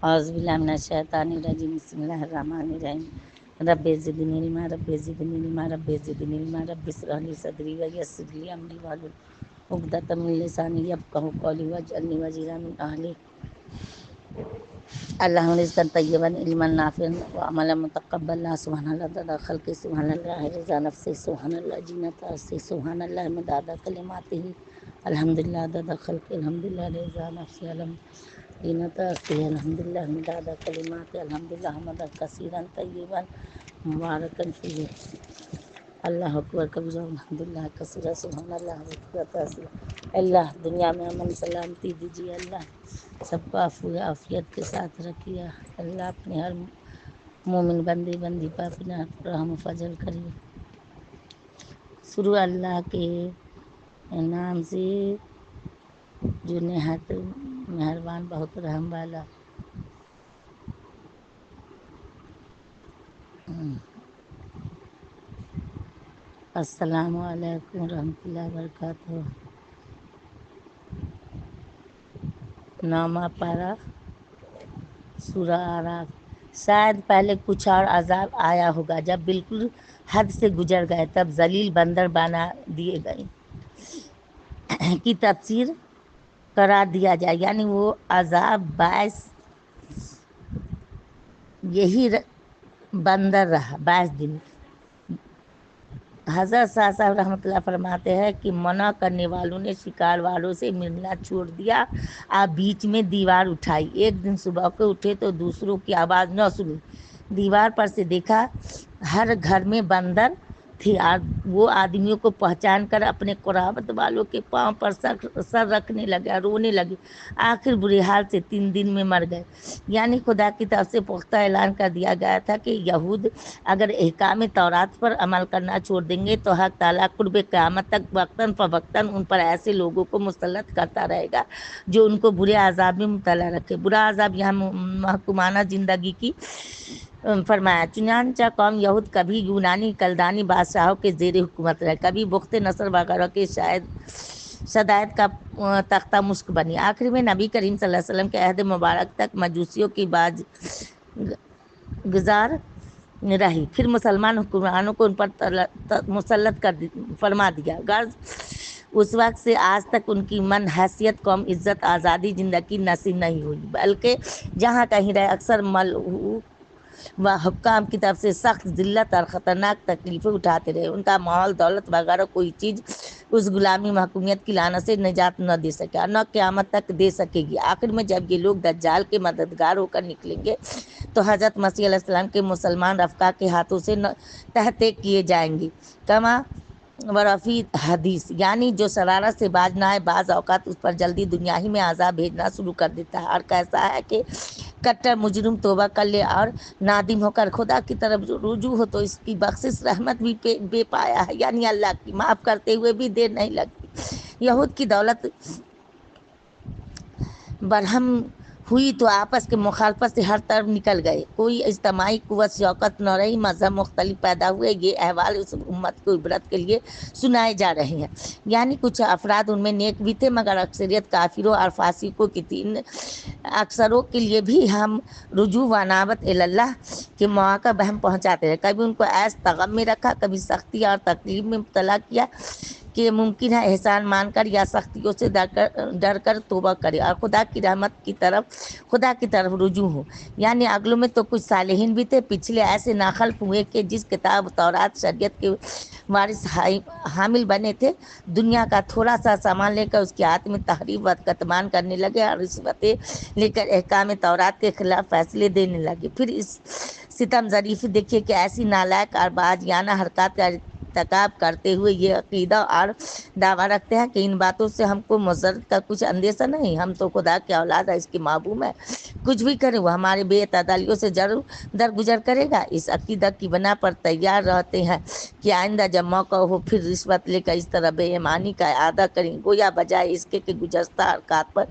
اعوذ باللہ من الشیطان الرجیم بسم اللہ الرحمن الرحیم رب زدنی علما رب زدنی علما رب زدنی علما رب اشرح لی صدری ویسر لی امری واحلل عقدۃ من لسانی یفقهوا قولی واجعلنی وزیرا من اہلی اللہم رزقا طیبا علما نافعا وعملا متقبلا سبحان اللہ عدد خلقہ سبحان اللہ رضا نفسہ سبحان اللہ زینت عرشہ سبحان اللہ مداد کلماتہ الحمدللہ عدد خلقہ الحمدللہ رضا نفسہ زینت عرشہ الحمدللہ مداد کلماتہ الحمدللہ حمدا کثیرا طیبا مبارکا فیہ اللہ اکبر کبیرہ الحمدللہ کثیرا سبحان اللہ بکرۃ اللہ دنیا میں امن سلامتی دیجیے، اللہ سب کو عفو عافیت کے ساتھ رکھیے، اللہ اپنے ہر مومن بندی پر اپنا رحم و فضل کریے۔ شروع اللہ کے نام سے جو نہایت مہربان بہت رحم والا۔ السلام علیکم ورحمۃ اللہ وبرکاتہ۔ نامہ پارہ سورہ اعراف۔ شاید پہلے کچھ اور عذاب آیا ہوگا، جب بالکل حد سے گزر گئے تب ذلیل بندر بنا دیے گئے کی تفسیر قرار دیا جائے، یعنی وہ عذاب باعث یہی بندر رہا 22 دن۔ حضرت شاہ صاحب رحمۃ اللہ فرماتے ہیں کہ منع کرنے والوں نے شکار والوں سے ملنا چھوڑ دیا اور بیچ میں دیوار اٹھائی۔ ایک دن صبح کو اٹھے تو دوسروں کی آواز نہ سنی، دیوار پر سے دیکھا ہر گھر میں بندر تھے اور وہ آدمیوں کو پہچان کر اپنے قرابت والوں کے پاؤں پر سر رکھنے لگے اور رونے لگے۔ آخر برے حال سے 3 دن میں مر گئے۔ یعنی خدا کی طرف سے پختہ اعلان کر دیا گیا تھا کہ یہود اگر احکام تورات پر عمل کرنا چھوڑ دیں گے تو حق تعالیٰ قرب قیامت تک وقتاً فوقتاً ان پر ایسے لوگوں کو مسلط کرتا رہے گا جو ان کو برے عذاب میں مبتلا رکھے۔ برا عذاب یہاں محکومانہ زندگی کی فرمایا۔ چنانچہ قوم یہود کبھی یونانی کلدانی بادشاہوں کے زیر حکومت رہے، کبھی بخت نصر وغیرہ کے شدائد کا تختہ مشق بنی۔ آخر میں نبی کریم صلی اللہ علیہ وسلم کے عہد مبارک تک مجوسیوں کی باز گزار رہی، پھر مسلمان حکمرانوں کو ان پر مسلط فرما دیا۔ غرض اس وقت سے آج تک ان کی من حیثیت قوم عزت آزادی زندگی نصیب نہیں ہوئی، بلکہ جہاں کہیں رہے اکثر ملوک و حکام کی طرف سے سخت ذلت اور خطرناک تکلیفیں اٹھاتے رہے۔ ان کا مال دولت وغیرہ کوئی چیز اس غلامی محکومیت کی لعنت سے نجات نہ دے سکے اور نہ قیامت تک دے سکے گی۔ آخر میں جب یہ لوگ دجال کے مددگار ہو کر نکلیں گے تو حضرت مسیح علیہ السلام کے مسلمان رفقا کے ہاتھوں سے تہتے کیے جائیں گے۔ کما ورفی حدیث، یعنی جو شرارت سے باز نہ آئے بعض اوقات اس پر جلدی دنیا ہی میں عذاب بھیجنا شروع کر دیتا ہے، اور کیسا ہے کہ کٹر مجرم توبہ کر لے اور نادم ہو کر خدا کی طرف رجوع ہو تو اس کی بخشش رحمت بھی بے پایا ہے، یعنی اللہ کی معاف کرتے ہوئے بھی دیر نہیں لگتی۔ یہود کی دولت برہم ہوئی تو آپس کے مخالفت سے ہر طرف نکل گئے، کوئی اجتماعی قوت شوکت نہ رہی، مذہب مختلف پیدا ہوئے۔ یہ احوال اس امت کو عبرت کے لیے سنائے جا رہے ہیں، یعنی کچھ افراد ان میں نیک بھی تھے مگر اکثریت کافروں اور فاسقوں کی تھی۔ اکثروں کے لیے بھی ہم رجوع و انابت اللہ کے مواقع بہم پہنچاتے رہے، کبھی ان کو ایس تغم میں رکھا، کبھی سختی اور تکلیف میں مبتلا کیا کہ ممکن ہے احسان مان کر یا سختیوں سے ڈر کر توبہ کرے اور خدا کی طرف رجوع ہو۔ یعنی اگلوں میں تو کچھ صالحین بھی تھے، پچھلے ایسے ناخلف ہوئے کہ جس کتاب تورات شریعت کے وارث حامل بنے تھے، دنیا کا تھوڑا سا سامان لے کر اس کے ہاتھ میں تحریف و کتمان کرنے لگے اور رشوتیں لے کر احکام تورات کے خلاف فیصلے دینے لگے۔ پھر اس ستم ظریف دیکھیے کہ ایسی نالائق اور باجیانہ حرکات کا ارتکاب کرتے ہوئے یہ عقیدہ اور دعویٰ رکھتے ہیں کہ ان باتوں سے ہم کو مضرت کا کچھ اندیشہ نہیں، ہم تو خدا کے اولاد ہے، اس کے محبوب ہے، کچھ بھی کرے وہ ہمارے بے اعتدالیوں سے ضرور درگزر کرے گا۔ اس عقیدہ کی بنا پر تیار رہتے ہیں کہ آئندہ جب موقع ہو پھر رشوت لے کر اس طرح بے ایمانی کا اعادہ کریں، گویا بجائے اس کے کہ گزشتہ حرکات پر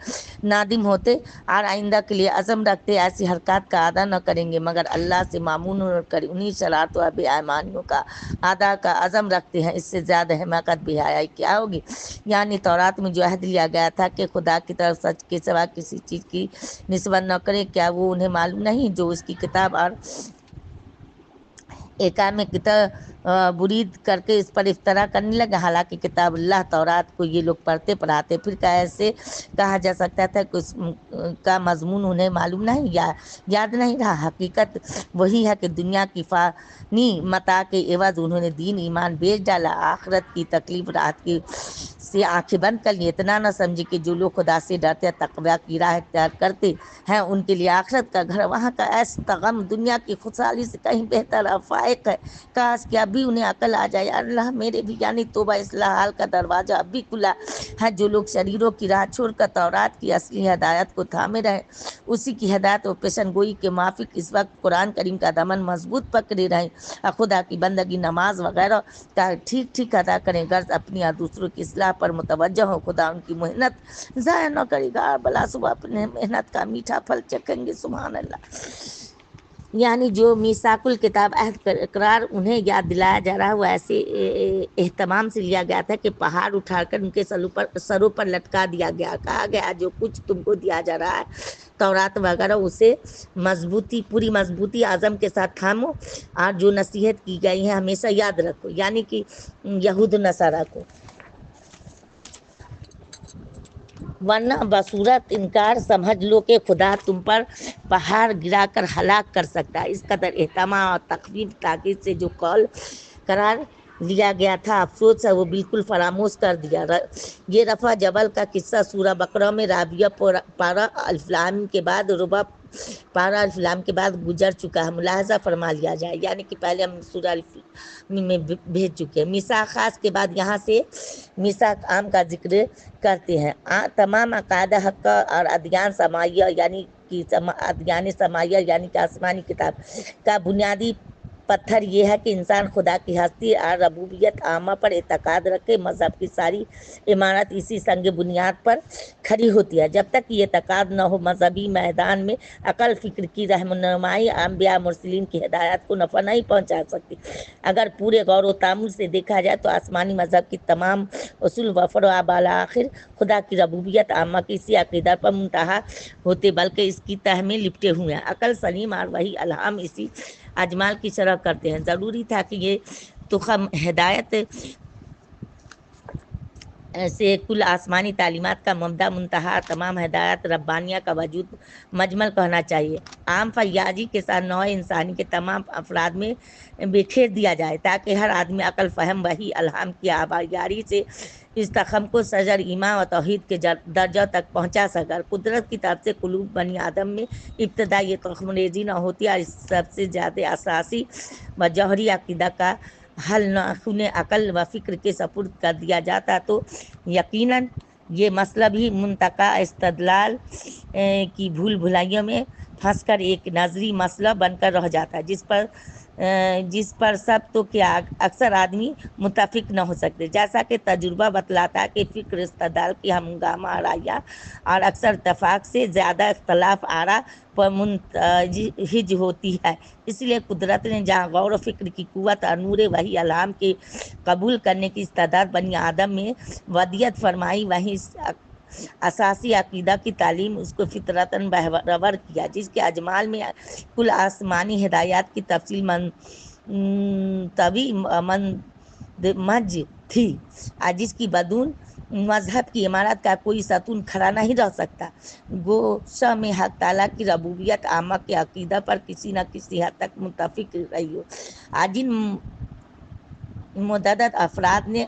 نادم ہوتے اور آئندہ کے لیے عزم رکھتے ایسی حرکات کا اعادہ نہ کریں گے، مگر اللہ سے معمون کر انہی شرارتوں اور بے ایمانیوں کا اعادہ کا عزم عزم رکھتے ہیں، اس سے زیادہ حماقت بھی حیائی کیا ہوگی۔ یعنی تورات میں جو عہد لیا گیا تھا کہ خدا کی طرف سچ کے سوا کسی چیز کی نسبت نہ کرے، کیا وہ انہیں معلوم نہیں جو اس کی کتاب اور احکام کتاب برید کر کے اس پر افطرا کرنے لگا؟ حالانکہ کتاب اللہ تورات کو یہ لوگ پڑھتے پڑھاتے، پھر ایسے کہا جا سکتا تھا کہ اس کا مضمون انہیں معلوم نہیں یا یاد نہیں رہا؟ حقیقت وہی ہے کہ دنیا کی فانی متاع کے عوض انہوں نے دین ایمان بیچ ڈالا، آخرت کی تکلیف راحت کی سے آنکھیں بند کر لی۔ اتنا نہ سمجھے کہ جو لوگ خدا سے ڈرتے تقوی کی راہ اختیار کرتے ہیں ان کے لیے آخرت کا گھر، وہاں کا ایس غم دنیا کی خوشحالی سے کہیں بہتر اور فائق ہے۔ کاش کہ اب بھی انہیں عقل آ جائے۔ اللہ میرے بھی یعنی توبہ اصلاح حال کا دروازہ اب بھی کھلا ہے۔ جو لوگ شریروں کی راہ چھوڑ کر تورات کی اصلی ہدایت کو تھامے رہے، اسی کی ہدایت و پیشن گوئی کے موافق اس وقت قرآن کریم کا دامن مضبوط پکڑے رہیں اور خدا کی بندگی نماز وغیرہ کا ٹھیک ادا کریں، غرض اپنی اور دوسروں کی اصلاح پر متوجہ ہو، خدا ان کی محنت ضائع نہ کرے گا اور بلا صبح اپنے محنت کا میٹھا پھل چکھیں گے۔ سبحان اللہ۔ یعنی جو میثاق الکتاب عہد کا اقرار انہیں یاد دلایا جا رہا ہے، وہ ایسے اہتمام سے لیا گیا تھا کہ پہاڑ اٹھا کر ان کے سروں پر لٹکا دیا گیا، کہا گیا جو کچھ تم کو دیا جا رہا ہے تورات وغیرہ، اسے پوری مضبوطی عزم کے ساتھ تھامو، اور جو نصیحت کی گئی ہے ہمیشہ یاد رکھو۔ یعنی کہ یہود نصارہ کو، ورنہ بصورت انکار سمجھ لو کہ خدا تم پر پہاڑ گرا کر ہلاک کر سکتا ہے۔ اس قدر اہتمام اور تخفیف تاکید سے جو قول قرار لیا گیا تھا، افسوس ہے وہ بالکل فراموش کر دیا۔ یہ رفع جبل کا قصہ سورہ بقرہ میں رابعہ پارہ الف لام کے بعد ربع پارہ الف لام کے بعد گزر چکا ہے، ملاحظہ فرما لیا جائے۔ یعنی کہ پہلے ہم سورہ الف میں بھیج چکے ہیں۔ میثاق خاص کے بعد یہاں سے میثاق عام کا ذکر کرتے ہیں۔ تمام عقائد حق اور ادیان سماویہ یعنی کہ ادیان سماویہ یعنی کہ آسمانی کتاب کا بنیادی پتھر یہ ہے کہ انسان خدا کی ہستی اور ربوبیت عامہ پر اعتقاد رکھے۔ مذہب کی ساری عمارت اسی سنگ بنیاد پر کھڑی ہوتی ہے۔ جب تک یہ اعتقاد نہ ہو، مذہبی میدان میں عقل فکر کی رہنمائی انبیاء مرسلین کی ہدایت کو نفع نہیں پہنچا سکتی۔ اگر پورے غور و تامل سے دیکھا جائے تو آسمانی مذہب کی تمام اصول و فروع بالآخر خدا کی ربوبیت عامہ کی اسی عقیدہ پر منتہا ہوتے، بلکہ اس کی تہ میں لپٹے ہوئے ہیں۔ عقل سلیم اور وہی الہام اسی اجمال کی شرح کرتے ہیں۔ ضروری تھا کہ یہ تخم ہدایت سے کل آسمانی تعلیمات کا مبدا منتہا تمام ہدایات ربانیہ کا وجود مجمل ہونا چاہیے، عام فیاضی کے ساتھ نوع انسانی کے تمام افراد میں بکھیر دیا جائے، تاکہ ہر آدمی عقل فہم وہی الہام کی آبیاری سے اس تخم کو شجر ایمان و توحید کے درجہ تک پہنچا سکا۔ قدرت کی طرف سے قلوب بنی آدم میں ابتدا یہ تخم ریزی نہ ہوتی اور اس سب سے زیادہ اساسی و جوہری عقیدہ کا حل ناخن عقل و فکر کے سپرد کر دیا جاتا تو یقیناً یہ مسئلہ بھی منطقہ استدلال کی بھول بھلائیوں میں پھنس کر ایک نظری مسئلہ بن کر رہ جاتا ہے، جس پر سب تو کیا اکثر آدمی متفق نہ ہو سکتے۔ جیسا کہ تجربہ بتلاتا ہے کہ فکر استدلال کی ہنگامہ آرائیاں اور اکثر اتفاق سے زیادہ اختلاف آرا پر منتج ہوتی ہے۔ اس لیے قدرت نے جہاں غور و فکر کی قوت اور نور وحی الہام کے قبول کرنے کی استعداد بنی آدم میں ودیت فرمائی، وہیں اس اساسی عقیدہ کی تعلیم اس کو فطرتاً بہرور کیا، جس کے اجمال میں کل آسمانی ہدایات کی تفصیل منطوی مندمج تھی، جس کی بدون مذہب کی عمارت کا کوئی ستون کھڑا نہیں رہ سکتا۔ گوشہ میں حق تعالیٰ کی ربوبیت عامہ کے عقیدہ پر کسی نہ کسی حد تک متفق رہی ہو۔ آج ان متعدد افراد نے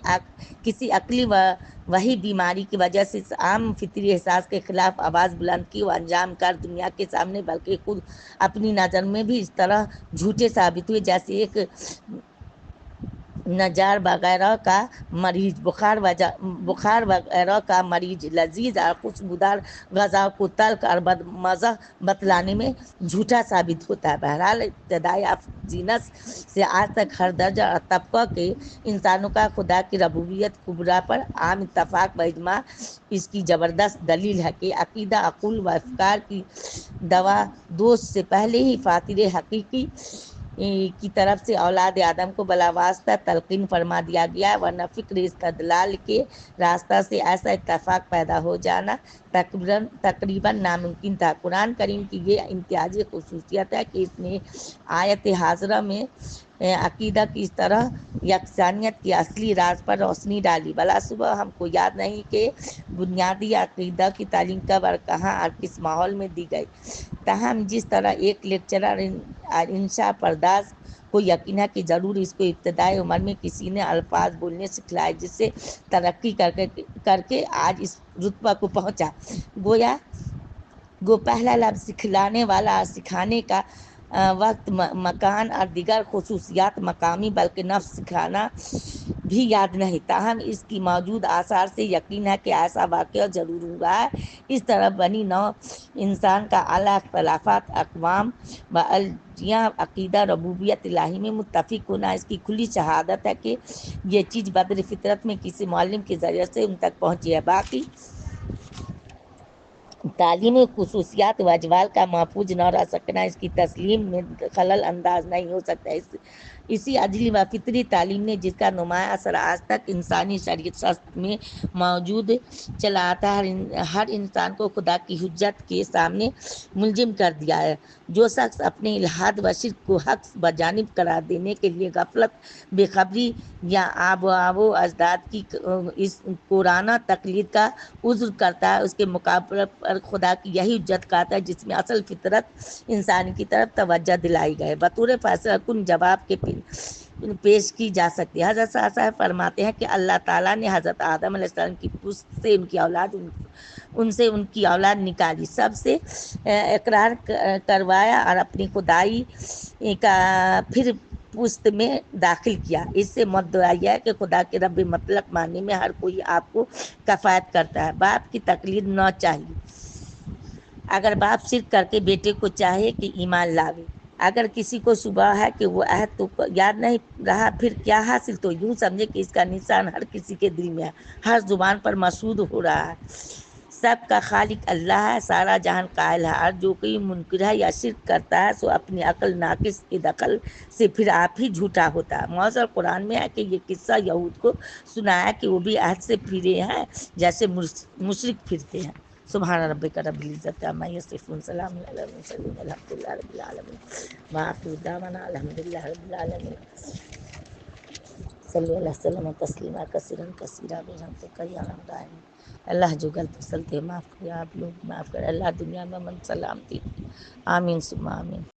کسی عقلی وہی بیماری کی وجہ سے اس عام فطری احساس کے خلاف آواز بلند کی و انجام کر دنیا کے سامنے بلکہ خود اپنی نظر میں بھی اس طرح جھوٹے ثابت ہوئے جیسے ایک نجار وغیرہ کا مریض، بخار وغیرہ کا مریض لذیذ اور خوشبودار غذا کو تلخ اور بدمزہ بتلانے میں جھوٹا ثابت ہوتا ہے۔ بہرحال ابتدائی جنس سے آج تک ہر درجہ اور طبقہ کے انسانوں کا خدا کی ربوبیت کبریٰ پر عام اتفاق و اجماع اس کی زبردست دلیل ہے کہ عقیدہ عقول و افکار کی دوا دوست سے پہلے ہی فاطر حقیقی کی طرف سے اولاد آدم کو بلا واسطہ تلقین فرما دیا گیا ہے، ورنہ فکر استدلال کے راستہ سے ایسا اتفاق پیدا ہو جانا تقریباً ناممکن تھا۔ قرآن کریم کی یہ امتیازی خصوصیت ہے کہ اس نے آیت حاضرہ میں عقیدہ کی اس طرح یکسانیت کی اصلی راز پر روشنی ڈالی۔ بلا صبح ہم کو یاد نہیں کہ بنیادی عقیدہ کی تعلیم کب اور کہاں اور کس ماحول میں دی گئی، تاہم جس طرح ایک لیکچرر انشاء پرداز کو یقین ہے کہ ضرور اس کو ابتدائی عمر میں کسی نے الفاظ بولنے سکھلائے، جس سے ترقی کر کے آج اس رتبہ کو پہنچا۔ گو پہلا لفظ سکھلانے والا اور سکھانے کا وقت، مکان اور دیگر خصوصیات مقامی بلکہ نفس سکھانا بھی یاد نہیں، تاہم اس کی موجود آثار سے یقین ہے کہ ایسا واقعہ ضرور ہوا ہے۔ اس طرح بنی نوع انسان کا اعلیٰ اختلافات اقوام و الجیاں عقیدہ ربوبیت الہی میں متفق ہونا اس کی کھلی شہادت ہے کہ یہ چیز بدر فطرت میں کسی معلم کے ذریعے سے ان تک پہنچی ہے۔ باقی تعلیمی خصوصیات و اجوال کا محفوظ نہ رہ سکنا اس کی تسلیم میں خلل انداز نہیں ہو سکتا۔ اسی عجلی و فطری تعلیم نے جس کا نمایاں اثر آج تک انسانی شریعت میں موجود چلا آتا ہے، ہر انسان کو خدا کی حجت کے سامنے ملزم کر دیا ہے۔ جو شخص اپنے الحاد و شرک کو حق بجانب قرار دینے کے لیے غفلت، بے خبری یا آباؤ اجداد کی اس قرآنہ تقلید کا عذر کرتا ہے، اس کے مقابلے پر خدا کی یہی حجت کہتا ہے جس میں اصل فطرت انسان کی طرف توجہ دلائی گئے، بطور فیصلہ کن جواب کے پیش کی جا سکتی ہے۔ حضرت صاحب فرماتے ہیں کہ اللہ تعالیٰ نے حضرت آدم علیہ السلام کی پشت سے ان سے ان کی اولاد نکالی، سب سے اقرار کروایا اور اپنی خدائی کا پھر پشت میں داخل کیا۔ اس سے مدعا یہ ہے کہ خدا کے رب مطلق معنی میں ہر کوئی آپ کو کفایت کرتا ہے۔ باپ کی تقلید نہ چاہیے۔ اگر باپ شرک کر کے بیٹے کو چاہے کہ ایمان لاوے، اگر کسی کو شبہ ہے کہ وہ عہد تو یاد نہیں رہا، پھر کیا حاصل؟ تو یوں سمجھے کہ اس کا نشان ہر کسی کے دل میں ہے، ہر زبان پر مسعود ہو رہا ہے۔ سب کا خالق اللہ ہے، سارا جہان قائل ہے، اور جو کوئی منکر ہے یا شرک کرتا ہے سو اپنی عقل ناقص کے دخل سے پھر آپ ہی جھوٹا ہوتا ہے۔ موضوع قرآن میں ہے کہ یہ قصہ یہود کو سنایا کہ وہ بھی عہد سے پھرے ہیں جیسے مشرک پھرتے ہیں۔ سبحان ربک رب العزت عما یصفون، سلام علی المرسلین، الحمد للہ رب العالمین، وآخر دعوانا الحمد للہ رب العالمین۔ صلی اللہ وسلم تسلیما کثیرا کثیرا برحمتک یا ارحم الراحمین۔ اللہ جو غلط سلتے معاف کرے، آپ لوگ معاف کرے، اللہ دنیا میں من سلامتی، آمین ثم آمین۔